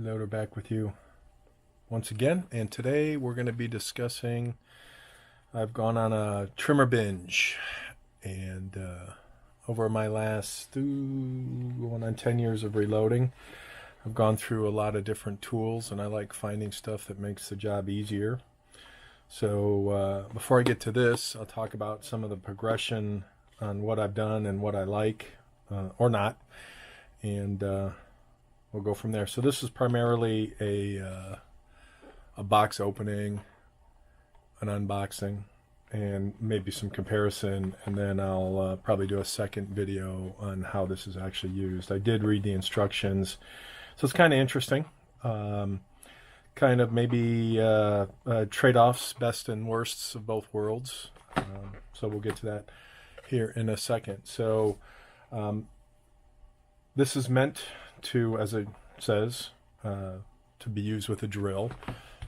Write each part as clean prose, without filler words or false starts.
Loader back with you once again, and today we're going to be discussing, I've gone on a trimmer binge, and over my last going on 10 years of reloading, I've gone through a lot of different tools, and I like finding stuff that makes the job easier. So before I get to this, I'll talk about some of the progression on what I've done and what I like or not, and we'll go from there. So this is primarily a box opening, an unboxing, and maybe some comparison, and then I'll probably do a second video on how this is actually used. I did read the instructions, so it's kind of interesting. Kind of maybe trade-offs, best and worsts of both worlds. So we'll get to that here in a second. So this is meant to, as it says, to be used with a drill.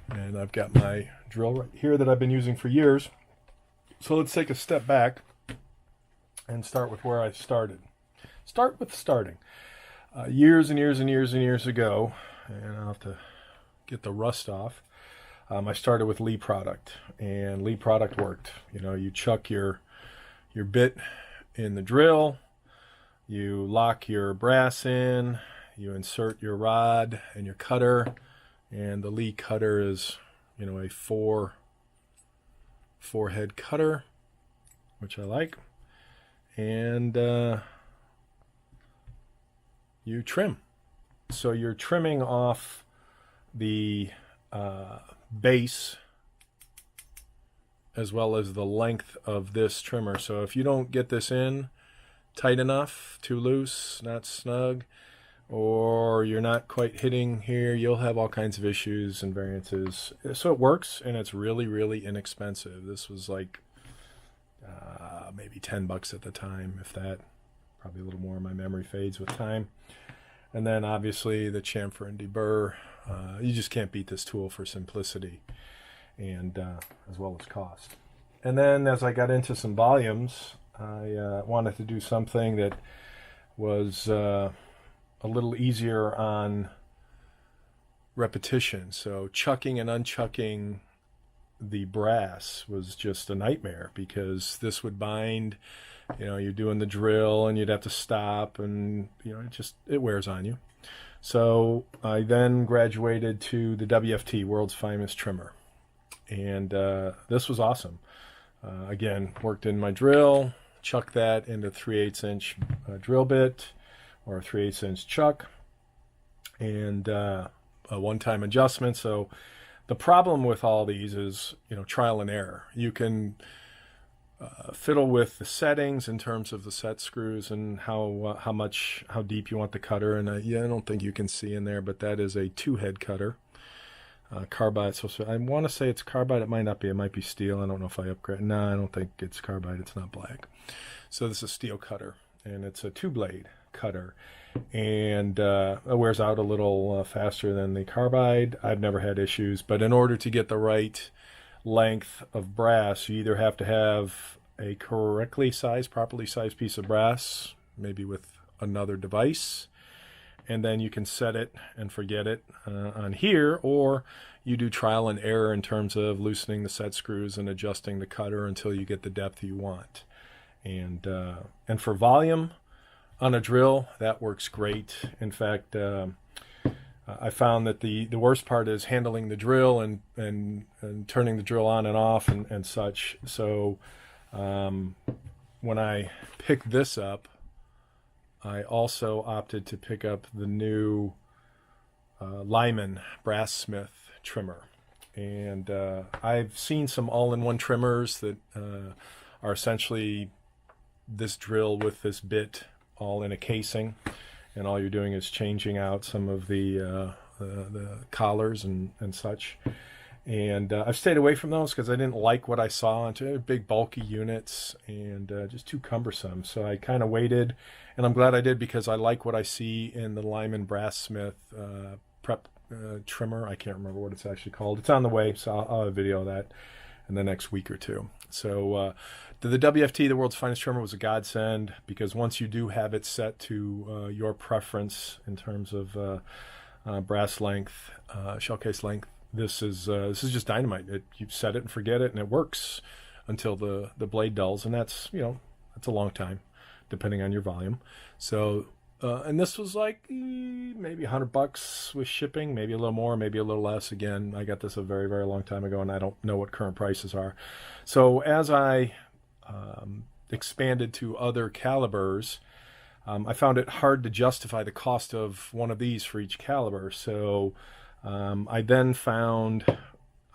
And I've got my drill right here that I've been using for years. So let's take a step back and start with where I started. Start with starting. Years and years and years and years ago, and I'll have to get the rust off, I started with Lee product, and Lee product worked. You know, you chuck your bit in the drill, you lock your brass in, you insert your rod and your cutter, and the Lee cutter is, you know, a four head cutter, which I like, and you trim. So you're trimming off the base as well as the length of this trimmer. So if you don't get this in tight enough, too loose, not snug, or you're not quite hitting here, you'll have all kinds of issues and variances. So it works, and it's really, really inexpensive. This was like maybe $10 at the time, if that. Probably a little more. My memory fades with time. And then obviously the chamfer and deburr. You just can't beat this tool for simplicity and as well as cost. And then as I got into some volumes, I wanted to do something that was a little easier on repetition. So chucking and unchucking the brass was just a nightmare, because this would bind. You know, you're doing the drill and you'd have to stop, and you know, it wears on you. So I then graduated to the WFT, World's Finest Trimmer, and this was awesome. Again, worked in my drill, chuck that into 3/8 inch drill bit or a 3/8 inch chuck, and a one-time adjustment. So the problem with all these is, you know, trial and error. You can fiddle with the settings in terms of the set screws and how deep you want the cutter. And I don't think you can see in there, but that is a 2-head cutter, carbide. So I want to say it's carbide. It might not be. It might be steel. I don't know if I upgrade. No, I don't think it's carbide. It's not black. So this is a steel cutter, and it's a 2-blade cutter, and it wears out a little faster than the carbide. I've never had issues, but in order to get the right length of brass, you either have to have a correctly sized, properly sized piece of brass, maybe with another device, and then you can set it and forget it on here, or you do trial and error in terms of loosening the set screws and adjusting the cutter until you get the depth you want. And for volume on a drill, that works great. In fact, I found that the worst part is handling the drill and turning the drill on and off and such. So when I picked this up, I also opted to pick up the new Lyman Brass Smith trimmer. And I've seen some all-in-one trimmers that are essentially this drill with this bit all in a casing, and all you're doing is changing out some of the collars and such. And I've stayed away from those because I didn't like what I saw. Big bulky units and just too cumbersome. So I kind of waited, and I'm glad I did, because I like what I see in the Lyman Brass Smith prep trimmer. I can't remember what it's actually called. It's on the way, so I'll have a video of that in the next week or two. So the WFT, the World's Finest Trimmer, was a godsend, because once you do have it set to your preference in terms of brass length, shell case length. This is just dynamite. You set it and forget it, and it works until the blade dulls, and that's that's a long time, depending on your volume. So. And this was like maybe $100 with shipping, maybe a little more, maybe a little less. Again, I got this a very, very long time ago, and I don't know what current prices are. So as I expanded to other calibers, I found it hard to justify the cost of one of these for each caliber. So I then found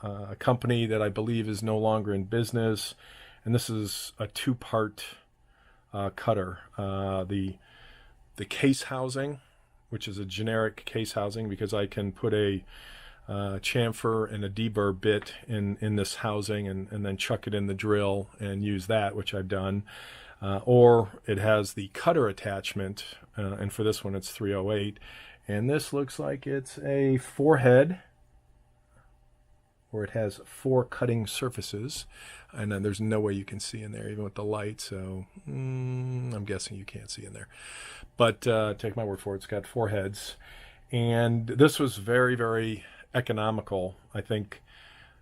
a company that I believe is no longer in business, and this is a two-part cutter. The case housing, which is a generic case housing, because I can put a chamfer and a deburr bit in this housing and then chuck it in the drill and use that, which I've done. Or it has the cutter attachment, and for this one it's 308. And this looks like it's a 4-head, where it has 4 cutting surfaces, and then there's no way you can see in there even with the light, so I'm guessing you can't see in there, but take my word for it, it's got 4 heads. And this was very, very economical. I think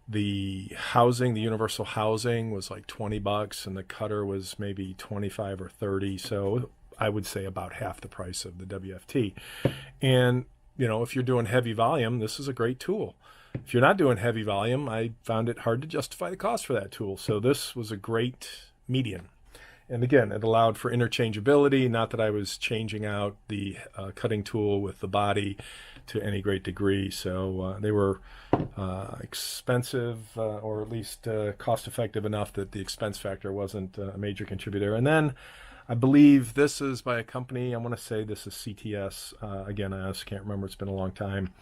the housing, the universal housing, was like $20, and the cutter was maybe 25 or 30, so I would say about half the price of the WFT. And if you're doing heavy volume, this is a great tool. If you're not doing heavy volume, I found it hard to justify the cost for that tool. So this was a great median. And again, it allowed for interchangeability, not that I was changing out the cutting tool with the body to any great degree. So they were expensive, or at least cost effective enough that the expense factor wasn't a major contributor. And then I believe this is by a company, I want to say this is CTS. Again, I just can't remember, it's been a long time.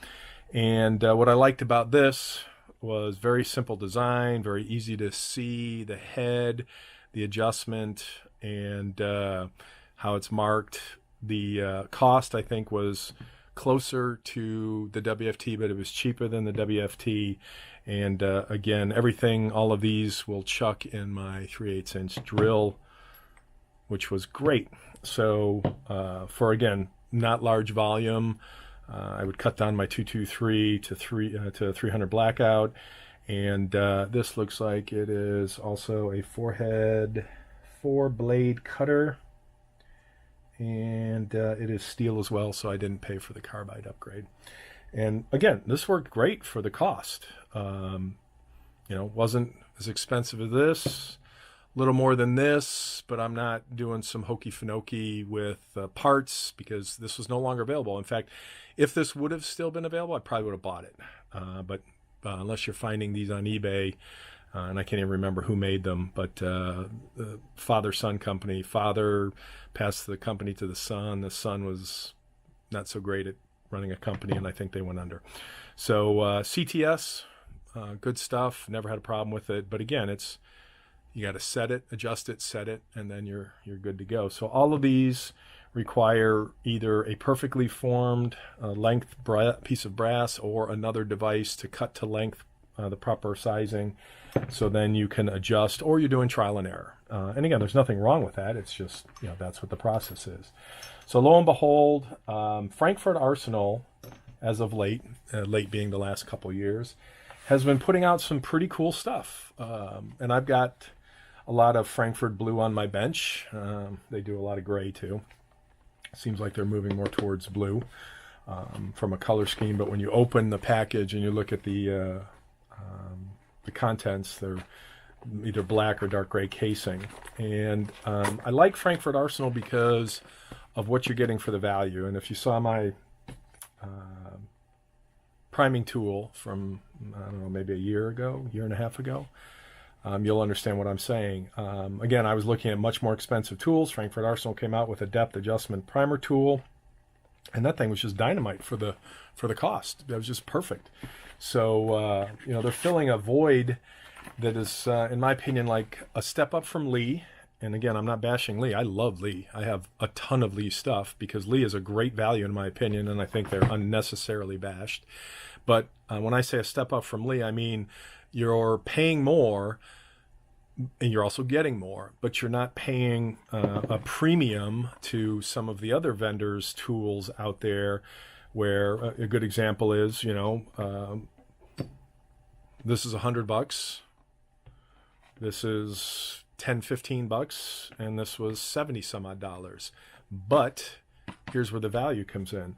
And what I liked about this was very simple design, very easy to see the head, the adjustment, and how it's marked. The cost, I think, was closer to the WFT, but it was cheaper than the WFT. And again, everything, all of these will chuck in my 3/8" drill, which was great. So for, again, not large volume, I would cut down my 223 to 300 blackout, and this looks like it is also a 4-head, 4-blade cutter, and it is steel as well, so I didn't pay for the carbide upgrade. And again, this worked great for the cost. Wasn't as expensive as this. A little more than this, but I'm not doing some hokey finokey with parts, because this was no longer available. In fact, if this would have still been available, I probably would have bought it. But unless you're finding these on eBay, and I can't even remember who made them, but the father-son company. Father passed the company to the son. The son was not so great at running a company, and I think they went under. So CTS, good stuff. Never had a problem with it. But again, you got to set it, adjust it, set it, and then you're good to go. So all of these require either a perfectly formed length piece of brass or another device to cut to length, the proper sizing, so then you can adjust, or you're doing trial and error. And again, there's nothing wrong with that. It's just, that's what the process is. So lo and behold, Frankford Arsenal, as of late being the last couple years, has been putting out some pretty cool stuff. And I've got a lot of Frankfurt blue on my bench. They do a lot of gray too. Seems like they're moving more towards blue from a color scheme. But when you open the package and you look at the contents, they're either black or dark gray casing. And I like Frankfurt Arsenal because of what you're getting for the value. And if you saw my priming tool from, I don't know, maybe a year and a half ago, you'll understand what I'm saying. Again, I was looking at much more expensive tools. Frankfurt Arsenal came out with a depth adjustment primer tool, and that thing was just dynamite for the cost. That was just perfect. So they're filling a void that is, in my opinion, like a step up from Lee. And again, I'm not bashing Lee. I love Lee. I have a ton of Lee stuff because Lee is a great value in my opinion, and I think they're unnecessarily bashed. But when I say a step up from Lee, I mean you're paying more and you're also getting more, but you're not paying a premium to some of the other vendors' tools out there where a good example is, this is $100. This is 10, $15, and this was 70 some odd dollars. But here's where the value comes in.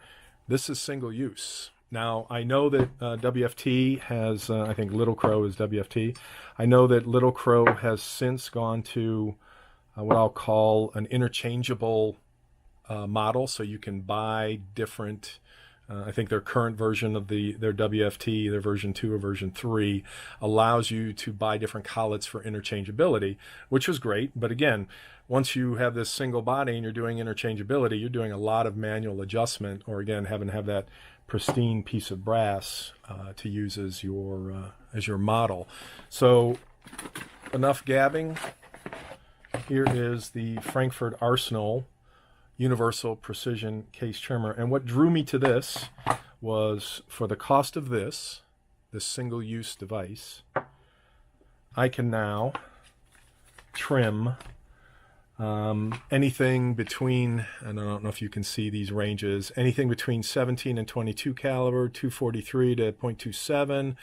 This is single use. Now, I know that WFT has, I think Little Crow is WFT. I know that Little Crow has since gone to what I'll call an interchangeable model, so you can buy different. I think their current version of their WFT, their version 2 or version 3, allows you to buy different collets for interchangeability, which was great. But again, once you have this single body and you're doing interchangeability, you're doing a lot of manual adjustment, or again, having to have that pristine piece of brass to use as your model. So enough gabbing. Here is the Frankford Arsenal Universal Precision Case Trimmer. And what drew me to this was, for the cost of this single-use device, I can now trim anything between, and I don't know if you can see these ranges, anything between 17 and 22 caliber, 243 to .27,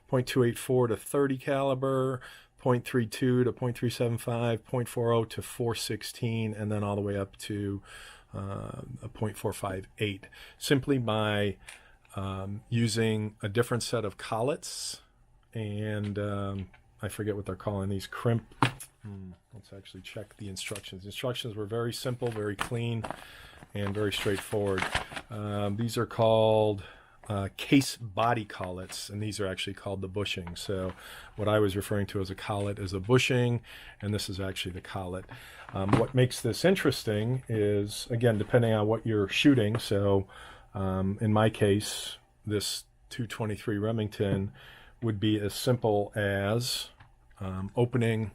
.284 to 30 caliber, .32 to .375, .40 to .416, and then all the way up to a .458, simply by using a different set of collets, and I forget what they're calling these, crimp. Let's actually check the instructions. The instructions were very simple, very clean, and very straightforward. These are called case body collets, and these are actually called the bushing. So what I was referring to as a collet is a bushing, and this is actually the collet. What makes this interesting is, again, depending on what you're shooting. So in my case, this 223 Remington would be as simple as opening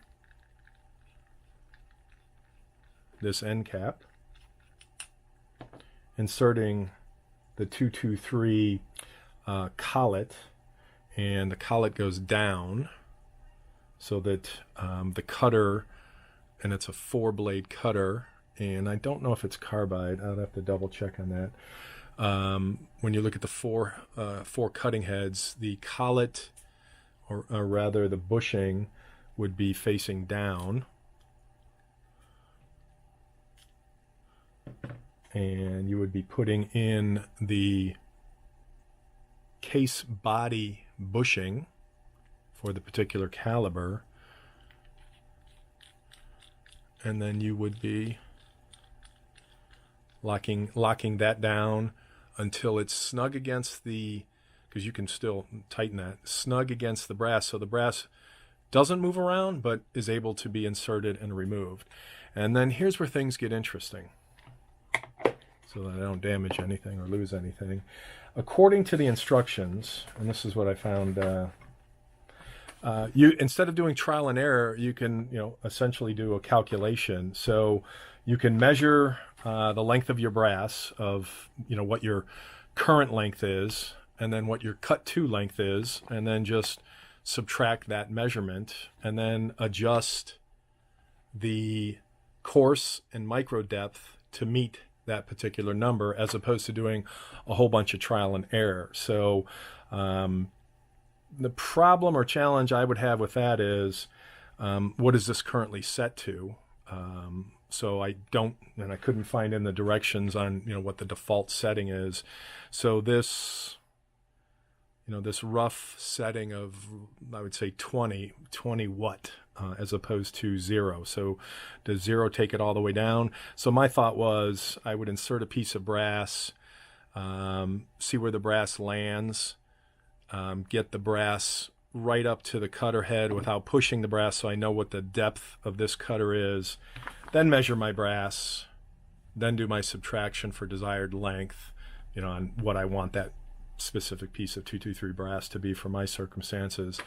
this end cap, inserting the 223 collet, and the collet goes down so that the cutter, and it's a 4-blade cutter, and I don't know if it's carbide. I'll have to double check on that. When you look at the four cutting heads, the collet, or rather the bushing, would be facing down, and you would be putting in the case body bushing for the particular caliber, and then you would be locking that down until it's snug against the, because you can still tighten that, snug against the brass, so the brass doesn't move around but is able to be inserted and removed. And then here's where things get interesting, so that I don't damage anything or lose anything. According to the instructions, and this is what I found, you, instead of doing trial and error, you can essentially do a calculation. So you can measure the length of your brass, of what your current length is, and then what your cut to length is, and then just subtract that measurement, and then adjust the coarse and micro depth to meet that particular number, as opposed to doing a whole bunch of trial and error. So the problem or challenge I would have with that is, what is this currently set to? So I don't, and I couldn't find in the directions on what the default setting is. So this this rough setting of, I would say 20 watt, as opposed to 0. So does 0 take it all the way down? So my thought was, I would insert a piece of brass, see where the brass lands, get the brass right up to the cutter head without pushing the brass, so I know what the depth of this cutter is, then measure my brass, then do my subtraction for desired length, on what I want that specific piece of 223 brass to be for my circumstances,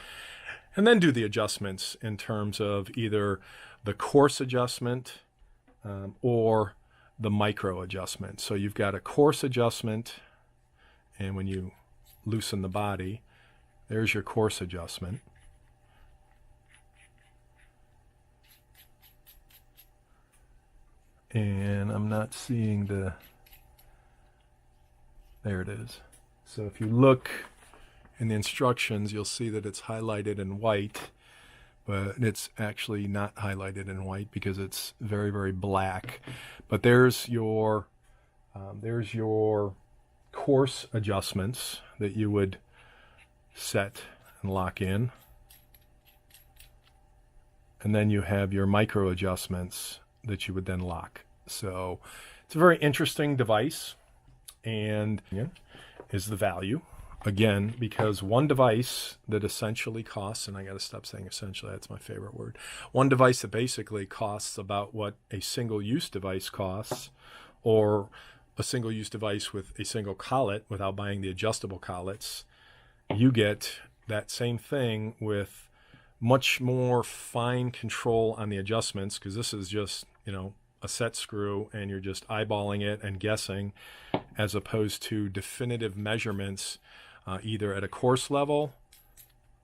and then do the adjustments in terms of either the coarse adjustment or the micro adjustment. So you've got a coarse adjustment, and when you loosen the body, there's your coarse adjustment. And I'm not seeing There it is. So if you look in the instructions, you'll see that it's highlighted in white, but it's actually not highlighted in white because it's very, very black. But there's your course adjustments that you would set and lock in. And then you have your micro adjustments that you would then lock. So it's a very interesting device, and is the value. Again, because one device that essentially costs, and I got to stop saying essentially, that's my favorite word. One device that basically costs about what a single-use device costs, or a single-use device with a single collet without buying the adjustable collets. You get that same thing with much more fine control on the adjustments, because this is just, a set screw and you're just eyeballing it and guessing, as opposed to definitive measurements either at a coarse level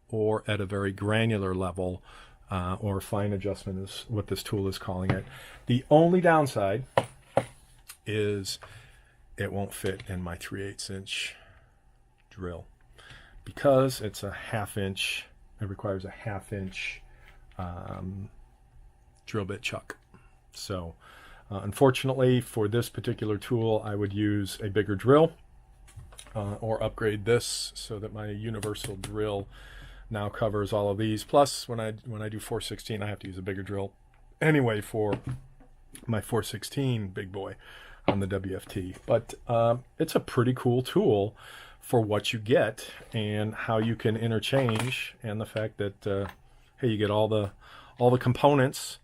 or at a very granular level, or fine adjustment is what this tool is calling it. The only downside is it won't fit in my 3/8 inch drill because it's a 1/2 inch. It requires a 1/2 inch drill bit chuck. So unfortunately for this particular tool, I would use a bigger drill, or upgrade this so that my universal drill now covers all of these. Plus, when I do 416, I have to use a bigger drill anyway for my 416 big boy on the WFT. But it's a pretty cool tool for what you get and how you can interchange, and the fact that hey, you get all the components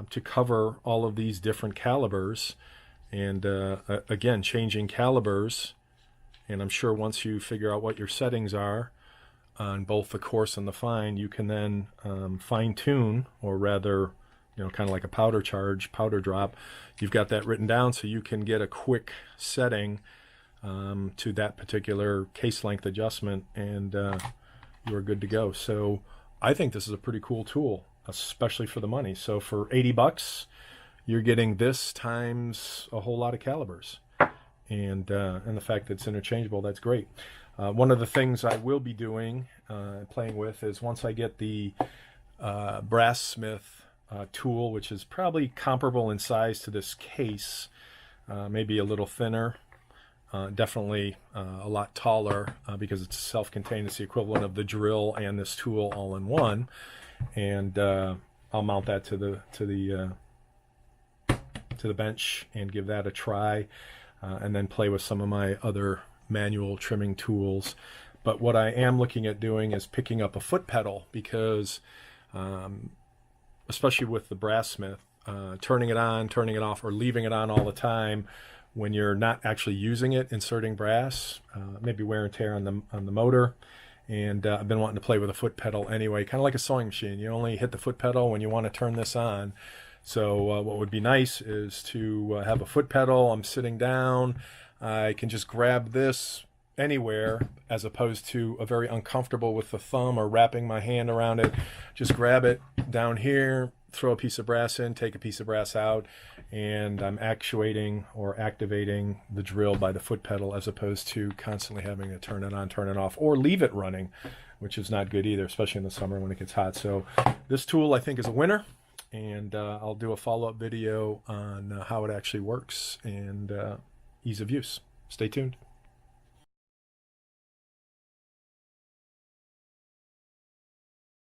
to cover all of these different calibers, and again, changing calibers. And I'm sure once you figure out what your settings are on both the coarse and the fine, you can then fine tune, or rather, kind of like a powder drop. You've got that written down so you can get a quick setting to that particular case length adjustment, and you are good to go. So I think this is a pretty cool tool, especially for the money. So for $80, you're getting this times a whole lot of calibers. And the fact that it's interchangeable, that's great. One of the things I will be doing, playing with, is once I get the brass smith tool, which is probably comparable in size to this case, maybe a little thinner, definitely a lot taller, because it's self-contained. It's the equivalent of the drill and this tool all in one. And I'll mount that to the bench and give that a try. And then play with some of my other manual trimming tools. But what I am looking at doing is picking up a foot pedal, because especially with the brass smith, turning it on, turning it off, or leaving it on all the time when you're not actually using it, inserting brass, maybe wear and tear on the motor. And I've been wanting to play with a foot pedal anyway, kind of like a sewing machine. You only hit the foot pedal when you want to turn this on. So what would be nice is to have a foot pedal. I'm sitting down. I can just grab this anywhere, as opposed to a very uncomfortable with the thumb or wrapping my hand around it. Just grab it down here, throw a piece of brass in, take a piece of brass out, and I'm actuating or activating the drill by the foot pedal, as opposed to constantly having to turn it on, turn it off, or leave it running, which is not good either, especially in the summer when it gets hot. So this tool, I think, is a winner. And I'll do a follow-up video on how it actually works and ease of use. Stay tuned.